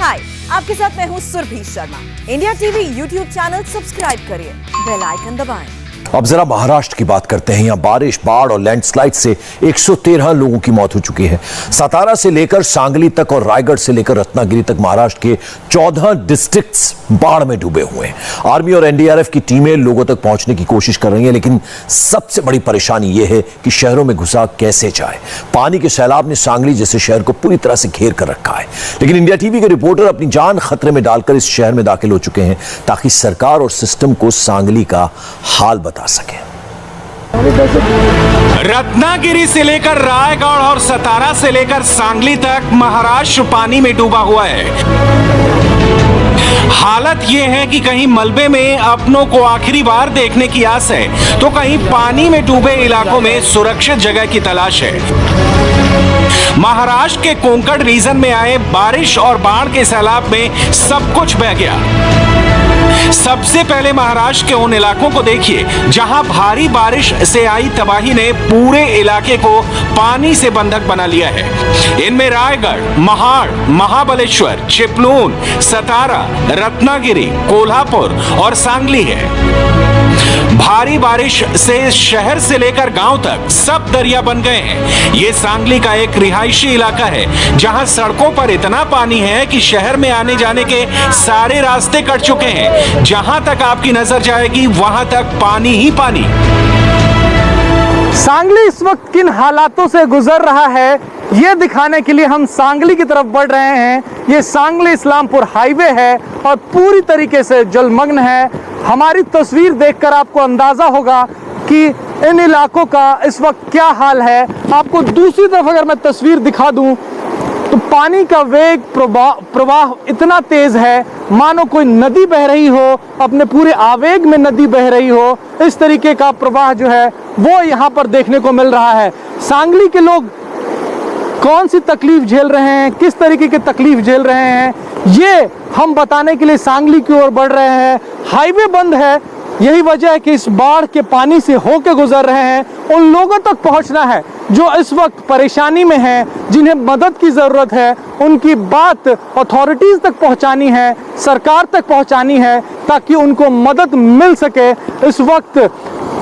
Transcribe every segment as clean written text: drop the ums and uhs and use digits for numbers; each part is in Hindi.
हाय, आपके साथ मैं हूँ Surabhi Sharma. India TV YouTube channel subscribe करिए, बेल आइकन दबाएं। अब जरा महाराष्ट्र की बात करते हैं। यहाँ बारिश, बाढ़ और लैंडस्लाइड से 113 लोगों की मौत हो चुकी है। सतारा से लेकर सांगली तक और रायगढ़ से लेकर रत्नागिरी तक महाराष्ट्र के 14 डिस्ट्रिक्ट्स बाढ़ में डूबे हुए हैं। आर्मी और एनडीआरएफ की टीमें लोगों तक पहुंचने की कोशिश कर रही हैं, लेकिन सबसे बड़ी परेशानी यह है कि शहरों में घुसा कैसे जाए। पानी के सैलाब ने सांगली जैसे शहर को पूरी तरह से घेर कर रखा है, लेकिन इंडिया टीवी के रिपोर्टर अपनी जान खतरे में डालकर इस शहर में दाखिल हो चुके हैं ताकि सरकार और सिस्टम को सांगली का हाल बता सके। रत्नागिरी से लेकर रायगढ़ और सतारा से लेकर सांगली तक महाराष्ट्र पानी में डूबा हुआ है। हालत यह है कि कहीं मलबे में अपनों को आखिरी बार देखने की आस है, तो कहीं पानी में डूबे इलाकों में सुरक्षित जगह की तलाश है। महाराष्ट्र के कोंकण रीजन में आए बारिश और बाढ़ के सैलाब में सब कुछ बह गया। सबसे पहले महाराष्ट्र के उन इलाकों को देखिए जहां भारी बारिश से आई तबाही ने पूरे इलाके को पानी से बंधक बना लिया है। इनमें रायगढ़, महाड़, महाबलेश्वर, चिपलून, सतारा, रत्नागिरी, कोल्हापुर और सांगली है। भारी बारिश से शहर से लेकर गांव तक सब दरिया बन गए हैं। ये सांगली का एक रिहायशी इलाका है जहां सड़कों पर इतना पानी है कि शहर में आने जाने के सारे रास्ते कट चुके हैं। जहां तक आपकी नजर जाएगी वहां तक पानी ही पानी। सांगली इस वक्त किन हालातों से गुजर रहा है, ये दिखाने के लिए हम सांगली की तरफ बढ़ रहे हैं। ये सांगली इस्लामपुर हाईवे है और पूरी तरीके से जलमग्न है। हमारी तस्वीर देखकर आपको अंदाजा होगा कि इन इलाकों का इस वक्त क्या हाल है। आपको दूसरी तरफ अगर मैं तस्वीर दिखा दूं तो पानी का वेग, प्रवाह इतना तेज है मानो कोई नदी बह रही हो, अपने पूरे आवेग में नदी बह रही हो। इस तरीके का प्रवाह जो है वो यहाँ पर देखने को मिल रहा है। सांगली के लोग कौन सी तकलीफ झेल रहे हैं, किस तरीके की तकलीफ झेल रहे हैं, ये हम बताने के लिए सांगली की ओर बढ़ रहे हैं। हाईवे बंद है, यही वजह है कि इस बाढ़ के पानी से होके गुजर रहे हैं। उन लोगों तक पहुंचना है जो इस वक्त परेशानी में हैं, जिन्हें मदद की ज़रूरत है। उनकी बात अथॉरिटीज़ तक पहुंचानी है, सरकार तक पहुंचानी है ताकि उनको मदद मिल सके। इस वक्त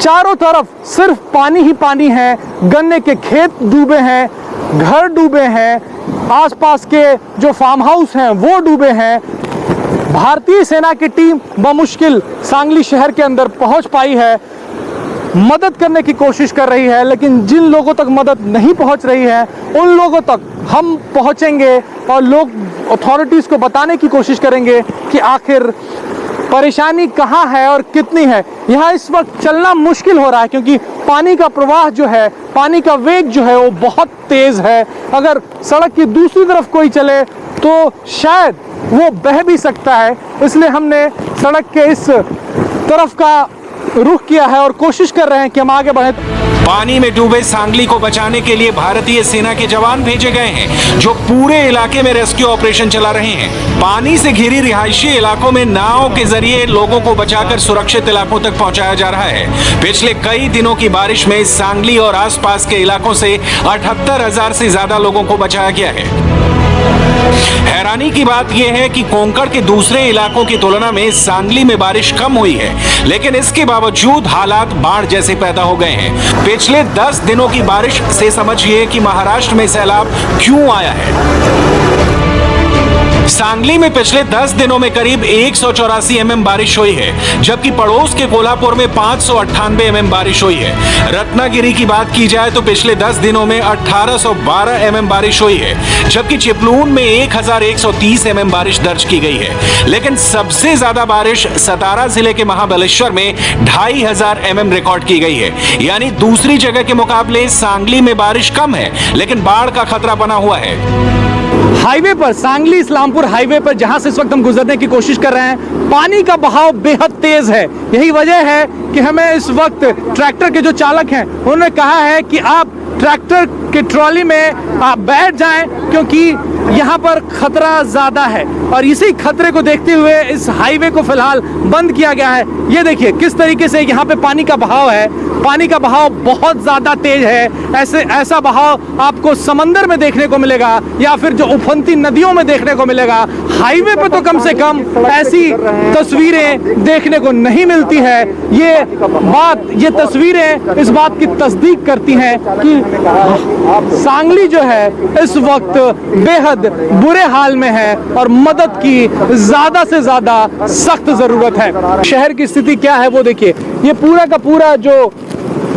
चारों तरफ सिर्फ पानी ही पानी है। गन्ने के खेत डूबे हैं, घर डूबे हैं, आसपास के जो फार्म हाउस हैं वो डूबे हैं। भारतीय सेना की टीम बमुश्किल सांगली शहर के अंदर पहुंच पाई है, मदद करने की कोशिश कर रही है, लेकिन जिन लोगों तक मदद नहीं पहुंच रही है उन लोगों तक हम पहुंचेंगे और लोग अथॉरिटीज़ को बताने की कोशिश करेंगे कि आखिर परेशानी कहाँ है और कितनी है। यहाँ इस वक्त चलना मुश्किल हो रहा है क्योंकि पानी का प्रवाह जो है, पानी का वेग जो है वो बहुत तेज है। अगर सड़क की दूसरी तरफ कोई चले तो शायद वो बह भी सकता है, इसलिए हमने सड़क के इस तरफ का रुख किया है और कोशिश कर रहे हैं कि हम आगे बढ़े। पानी में डूबे सांगली को बचाने के लिए भारतीय सेना के जवान भेजे गए हैं जो पूरे इलाके में रेस्क्यू ऑपरेशन चला रहे हैं। पानी से घिरी रिहायशी इलाकों में नाव के जरिए लोगों को बचाकर सुरक्षित इलाकों तक पहुंचाया जा रहा है। पिछले कई दिनों की बारिश में सांगली और आसपास के इलाकों से 78,000 से ज्यादा लोगों को बचाया गया है। हैरानी की बात यह है कि कोंकण के दूसरे इलाकों की तुलना में सांगली में बारिश कम हुई है, लेकिन इसके बावजूद हालात बाढ़ जैसे पैदा हो गए हैं। पिछले 10 दिनों की बारिश से समझिए कि महाराष्ट्र में सैलाब क्यों आया है। सांगली में पिछले 10 दिनों में करीब 184 mm बारिश हुई है, जबकि पड़ोस के कोल्हापुर में 598 mm बारिश हुई है। रत्नागिरी की बात की जाए तो पिछले 10 दिनों में 1812 mm बारिश हुई है, जबकि चिपलून में 1130 mm बारिश दर्ज की गई है। लेकिन सबसे ज्यादा बारिश सतारा जिले के महाबलेश्वर में 2500 mm रिकॉर्ड की गई है। यानी दूसरी जगह के मुकाबले सांगली में बारिश कम है, लेकिन बाढ़ का खतरा बना हुआ है। हाईवे पर, सांगली इस्लामपुर हाईवे पर जहां से इस वक्त हम गुजरने की कोशिश कर रहे हैं, पानी का बहाव बेहद तेज है। यही वजह है कि हमें इस वक्त ट्रैक्टर के जो चालक हैं उन्होंने कहा है कि आप ट्रैक्टर के ट्रॉली में आप बैठ जाएं क्योंकि यहाँ पर खतरा ज्यादा है और इसी खतरे को देखते हुए इस हाईवे को फिलहाल बंद किया गया है। ये देखिए किस तरीके से यहाँ पे पानी का बहाव है, पानी का बहाव बहुत ज्यादा तेज है। ऐसा बहाव आपको समंदर में देखने को मिलेगा या फिर जो उफनती नदियों में देखने को मिलेगा। हाईवे पे तो कम से कम ऐसी तस्वीरें देखने को नहीं मिलती है। ये तस्वीरें इस बात की तस्दीक करती हैं कि सांगली जो है इस वक्त बेहद बुरे हाल में है और मदद की ज्यादा से ज्यादा सख्त जरूरत है। शहर की स्थिति क्या है वो देखिए, ये पूरा का पूरा जो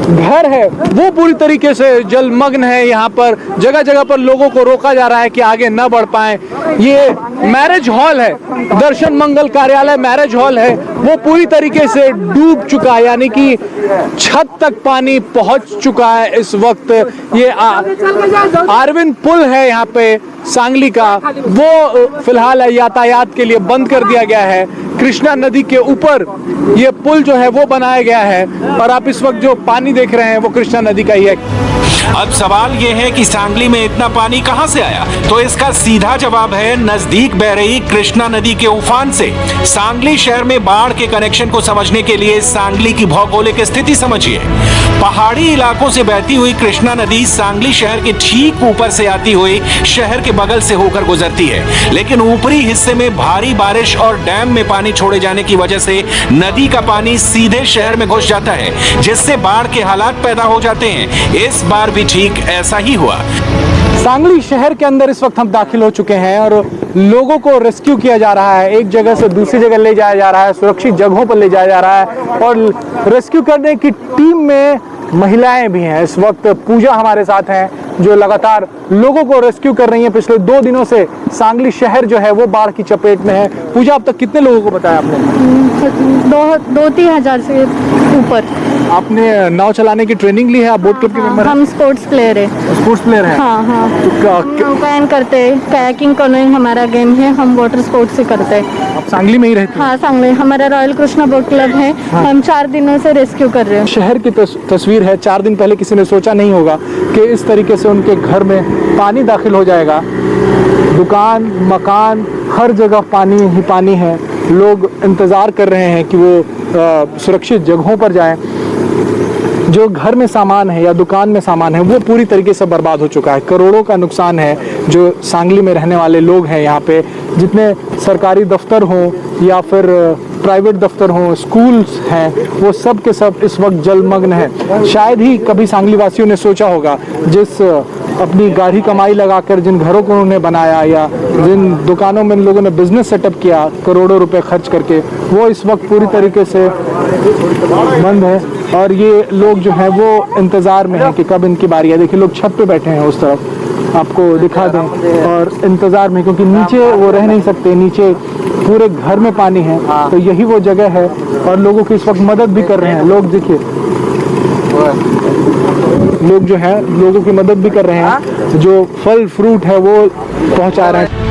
घर है वो पूरी तरीके से जलमग्न है। यहाँ पर जगह जगह पर लोगों को रोका जा रहा है कि आगे न बढ़ पाए। ये मैरिज हॉल है, दर्शन मंगल कार्यालय मैरिज हॉल है, वो पूरी तरीके से डूब चुका है, यानी कि छत तक पानी पहुंच चुका है इस वक्त। ये आरविंद पुल है यहाँ पे सांगली का, वो फिलहाल यातायात के लिए बंद कर दिया गया है। कृष्णा नदी के ऊपर ये पुल जो है वो बनाया गया है और आप इस वक्त जो पानी देख रहे हैं वो कृष्णा नदी का ही है। अब सवाल यह है कि सांगली में इतना पानी कहां से आया, तो इसका सीधा जवाब है नजदीक बह रही कृष्णा नदी के उफान से। सांगली शहर में बाढ़ के कनेक्शन को समझने के लिए सांगली की भौगोलिक स्थिति समझिए। पहाड़ी इलाकों से बहती हुई कृष्णा नदी सांगली शहर के ठीक ऊपर से आती हुई शहर के बगल से होकर गुजरती है, लेकिन ऊपरी हिस्से में भारी बारिश और डैम में पानी छोड़े जाने की वजह से नदी का पानी सीधे शहर में घुस जाता है, जिससे बाढ़ के हालात पैदा हो जाते हैं। इस बार भी ठीक ऐसा ही हुआ। सांगली शहर के अंदर इस वक्त हम दाखिल हो चुके हैं और लोगों को रेस्क्यू किया जा रहा है, एक जगह से दूसरी जगह ले जाया जा रहा है, सुरक्षित जगहों पर ले जाया जा रहा है और रेस्क्यू करने की टीम में महिलाएं भी हैं। इस वक्त पूजा हमारे साथ हैं जो लगातार लोगों को रेस्क्यू कर रही हैं। पिछले 2 दिनों से सांगली शहर जो है वो बाढ़ की चपेट में है। पूजा, अब तक कितने लोगों को बताया आपने? 2-3 हजार से ऊपर। आपने नाव चलाने की ट्रेनिंग ली है? आप बोट क्लब के मेंबर हैं? हम स्पोर्ट्स प्लेयर है। स्पोर्ट्स प्लेयर हैं? हाँ। तो कैन करते हैं, कायाकिंग कनोइंग हमारा गेम है, हम वाटर स्पोर्ट्स से करते हैं। आप सांगली में ही रहते हैं? हाँ, सांगली हमारा रॉयल कृष्णा बोट क्लब है। हाँ। हम 4 दिनों से रेस्क्यू कर रहे हैं। शहर की तस्वीर है। 4 दिन पहले किसी ने सोचा नहीं होगा कि इस तरीके से उनके घर में पानी दाखिल हो जाएगा। दुकान, मकान, हर जगह पानी ही पानी है। लोग इंतज़ार कर रहे हैं कि वो सुरक्षित जगहों पर जाएं। जो घर में सामान है या दुकान में सामान है वो पूरी तरीके से बर्बाद हो चुका है। करोड़ों का नुकसान है। जो सांगली में रहने वाले लोग हैं यहाँ पे, जितने सरकारी दफ्तर हों या फिर प्राइवेट दफ्तर हों, स्कूल्स हैं, वो सब के सब इस वक्त जलमग्न है। शायद ही कभी सांगली वासियों ने सोचा होगा, जिस अपनी गाढ़ी कमाई लगाकर जिन घरों को उन्होंने बनाया या जिन दुकानों में इन लोगों ने बिजनेस सेटअप किया करोड़ों रुपए खर्च करके, वो इस वक्त पूरी तरीके से बंद है और ये लोग जो हैं वो इंतज़ार में हैं कि कब इनकी बारी है। देखिए लोग छत पे बैठे हैं, उस तरफ आपको दिखा दें, और इंतज़ार में, क्योंकि नीचे वो रह नहीं सकते, नीचे पूरे घर में पानी है। तो यही वो जगह है और लोगों की इस वक्त मदद भी कर रहे हैं। लोग देखिए, लोग जो है लोगों की मदद भी कर रहे हैं, जो फल फ्रूट है वो पहुंचा रहे हैं।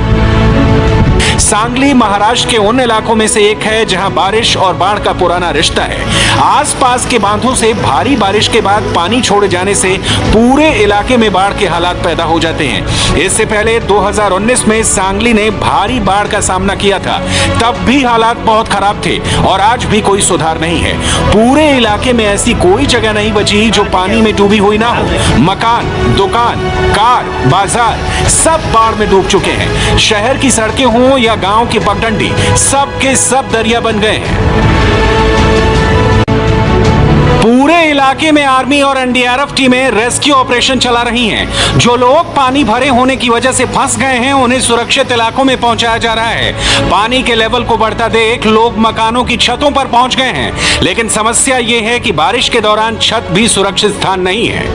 सांगली महाराष्ट्र के उन इलाकों में से एक है जहां बारिश और बाढ़ का पुराना रिश्ता है। आसपास के बांधों से भारी बारिश के बाद पानी छोड़े जाने से पूरे इलाके में बाढ़ के हालात पैदा हो जाते हैं। इससे पहले 2019 में सांगली ने भारी बाढ़ का सामना किया था, तब भी हालात बहुत खराब थे और आज भी कोई सुधार नहीं है। पूरे इलाके में ऐसी कोई जगह नहीं बची जो पानी में डूबी हुई ना हो। मकान, दुकान, कार, बाजार सब बाढ़ में डूब चुके हैं। शहर की सड़कें हों या गांव की पगडंडी, सब के सब दरिया बन गए हैं। पूरे इलाके में आर्मी और एनडीआरएफ टीमें रेस्क्यू ऑपरेशन चला रही हैं। जो लोग पानी भरे होने की वजह से फंस गए हैं उन्हें सुरक्षित इलाकों में पहुंचाया जा रहा है। पानी के लेवल को बढ़ता देख लोग मकानों की छतों पर पहुंच गए हैं, लेकिन समस्या ये है कि बारिश के दौरान छत भी सुरक्षित स्थान नहीं है।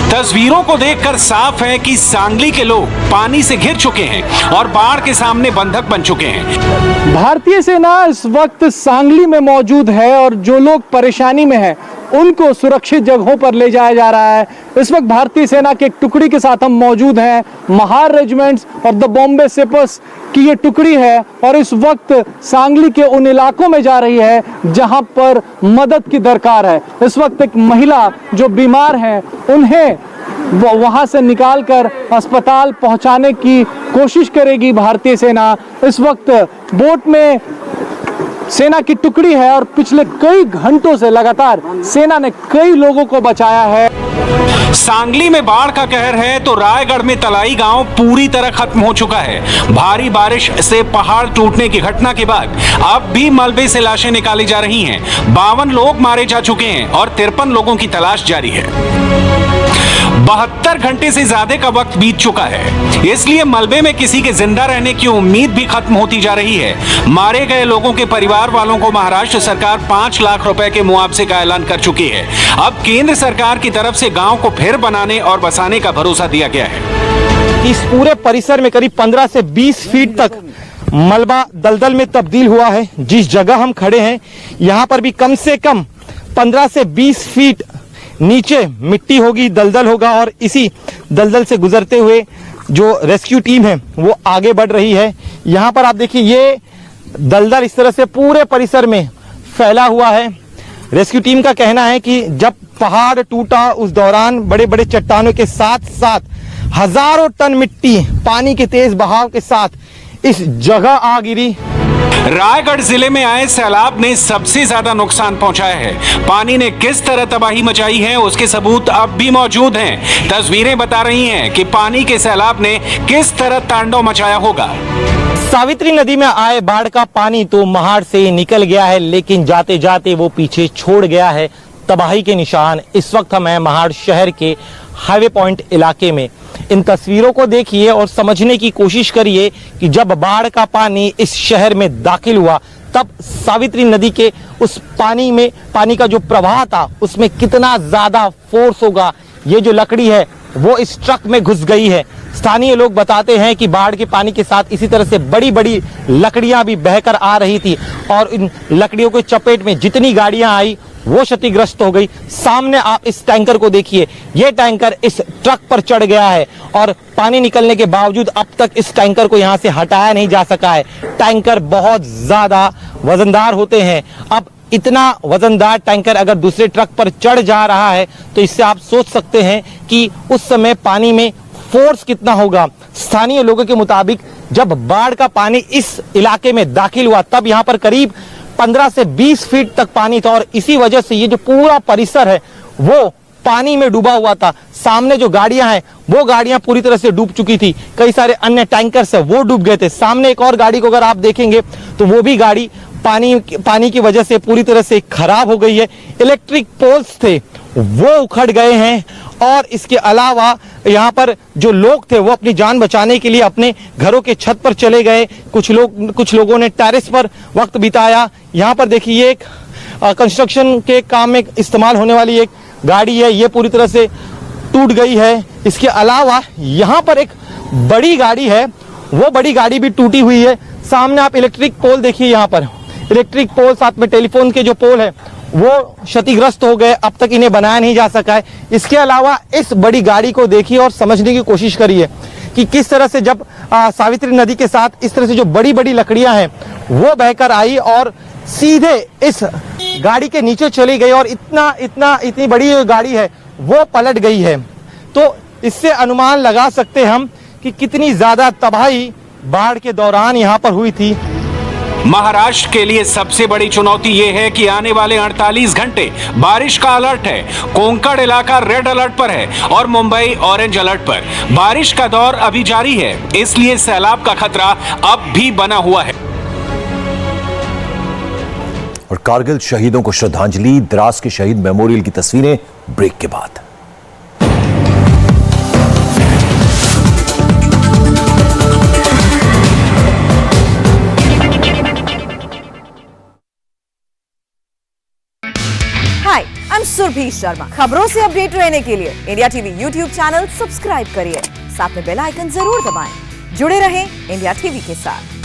तस्वीरों को देखकर साफ है कि सांगली के लोग पानी से घिर चुके हैं और बाढ़ के सामने बंधक बन चुके हैं। भारतीय सेना इस वक्त सांगली में मौजूद है और जो लोग परेशानी में हैं उनको सुरक्षित जगहों पर ले जाया जा रहा है। इस वक्त भारतीय सेना की एक टुकड़ी के साथ हम मौजूद हैं। महार रेजिमेंट्स और द बॉम्बे सेपर्स की ये टुकड़ी है और इस वक्त सांगली के उन इलाकों में जा रही है जहां पर मदद की दरकार है। इस वक्त एक महिला जो बीमार है, उन्हें वहां से निकालकर अस्पताल पहुंचाने की कोशिश करेगी भारतीय सेना। इस वक्त बोट में सेना की टुकड़ी है और पिछले कई घंटों से लगातार सेना ने कई लोगों को बचाया है। सांगली में बाढ़ का कहर है तो रायगढ़ में तलाई गांव पूरी तरह खत्म हो चुका है। भारी बारिश से पहाड़ टूटने की घटना के बाद अब भी मलबे से लाशें निकाली जा रही हैं। 52 लोग मारे जा चुके हैं और 53 लोगों की तलाश जारी है। 72 घंटे से ज्यादा का वक्त बीत चुका है, इसलिए मलबे में किसी के जिंदा रहने की उम्मीद भी खत्म होती जा रही है। मारे गए लोगों के परिवार वालों को महाराष्ट्र सरकार 5 लाख रुपए के मुआवजे का ऐलान कर चुकी है। अब केंद्र सरकार की तरफ से गांव को फिर बनाने और बसाने का भरोसा दिया गया है। इस पूरे परिसर में करीब 15 से 20 फीट तक मलबा दलदल में तब्दील हुआ है। जिस जगह हम खड़े हैं यहाँ पर भी कम से कम 15 से 20 फीट नीचे मिट्टी होगी, दलदल होगा और इसी दलदल से गुजरते हुए जो रेस्क्यू टीम है वो आगे बढ़ रही है। यहाँ पर आप देखिए ये दलदल इस तरह से पूरे परिसर में फैला हुआ है। रेस्क्यू टीम का कहना है कि जब पहाड़ टूटा उस दौरान बड़े बड़े चट्टानों के साथ साथ हजारों टन मिट्टी पानी के तेज बहाव के साथ इस जगह आ गिरी। रायगढ़ जिले में आए सैलाब ने सबसे ज्यादा नुकसान पहुंचाया है। पानी ने किस तरह तबाही मचाई है उसके सबूत अब भी मौजूद हैं। तस्वीरें बता रही हैं कि पानी के सैलाब ने किस तरह तांडव मचाया होगा। सावित्री नदी में आए बाढ़ का पानी तो महाड़ से निकल गया है, लेकिन जाते जाते वो पीछे छोड़ गया है तबाही के निशान। इस वक्त हम हैं महाड़ शहर के हाईवे पॉइंट इलाके में। इन तस्वीरों को देखिए और समझने की कोशिश करिए कि जब बाढ़ का पानी इस शहर में दाखिल हुआ तब सावित्री नदी के उस पानी का जो प्रवाह था उसमें कितना ज्यादा फोर्स होगा। ये जो लकड़ी है वो इस ट्रक में घुस गई है। स्थानीय लोग बताते हैं कि बाढ़ के पानी के साथ इसी तरह से बड़ी बड़ी लकड़ियां भी बहकर आ रही थी और इन लकड़ियों के चपेट में जितनी गाड़ियां आई वो क्षतिग्रस्त हो गई। सामने आप इस टैंकर को देखिए, ये टैंकर इस ट्रक पर चढ़ गया है और पानी निकलने के बावजूद अब तक इस टैंकर को यहां से हटाया नहीं जा सका है। टैंकर बहुत ज्यादा वजनदार होते हैं। अब इतना वजनदार टैंकर अगर दूसरे ट्रक पर चढ़ जा रहा है तो इससे आप सोच सकते हैं कि उस समय पानी में फोर्स कितना होगा। स्थानीय लोगों के मुताबिक जब बाढ़ का पानी इस इलाके में दाखिल हुआ तब यहाँ पर करीब 15 से 20 फीट तक पानी था और इसी वजह से ये जो पूरा परिसर है वो पानी में डूबा हुआ था। सामने जो गाड़ियां हैं वो गाड़ियां पूरी तरह से डूब चुकी थी। कई सारे अन्य टैंकर्स है वो डूब गए थे। सामने एक और गाड़ी को अगर आप देखेंगे तो वो भी गाड़ी पानी की वजह से पूरी तरह से खराब हो गई है। इलेक्ट्रिक पोल्स थे वो उखड़ गए हैं और इसके अलावा यहाँ पर जो लोग थे वो अपनी जान बचाने के लिए अपने घरों के छत पर चले गए। कुछ लोगों ने टेरेस पर वक्त बिताया। यहाँ पर देखिए एक कंस्ट्रक्शन के काम में इस्तेमाल होने वाली एक गाड़ी है, ये पूरी तरह से टूट गई है। इसके अलावा यहाँ पर एक बड़ी गाड़ी है, वो बड़ी गाड़ी भी टूटी हुई है। सामने आप इलेक्ट्रिक पोल देखिए, यहाँ पर इलेक्ट्रिक पोल साथ में टेलीफोन के जो पोल है वो क्षतिग्रस्त हो गए, अब तक इन्हें बनाया नहीं जा सका है। इसके अलावा इस बड़ी गाड़ी को देखिए और समझने की कोशिश करिए कि किस तरह से जब सावित्री नदी के साथ इस तरह से जो बड़ी बड़ी लकड़ियां हैं वो बहकर आई और सीधे इस गाड़ी के नीचे चली गई और इतनी बड़ी गाड़ी है वो पलट गई है। तो इससे अनुमान लगा सकते हम कि कितनी ज्यादा तबाही बाढ़ के दौरान यहाँ पर हुई थी। महाराष्ट्र के लिए सबसे बड़ी चुनौती यह है कि आने वाले 48 घंटे बारिश का अलर्ट है। कोंकण इलाका रेड अलर्ट पर है और मुंबई ऑरेंज अलर्ट पर। बारिश का दौर अभी जारी है, इसलिए सैलाब का खतरा अब भी बना हुआ है। और कारगिल शहीदों को श्रद्धांजलि, द्रास के शहीद मेमोरियल की तस्वीरें ब्रेक के बाद। हाय, आई एम सुरभि शर्मा। खबरों से अपडेट रहने के लिए India TV YouTube channel subscribe करिए, साथ में बेल आइकन जरूर दबाएं। जुड़े रहें इंडिया टीवी के साथ।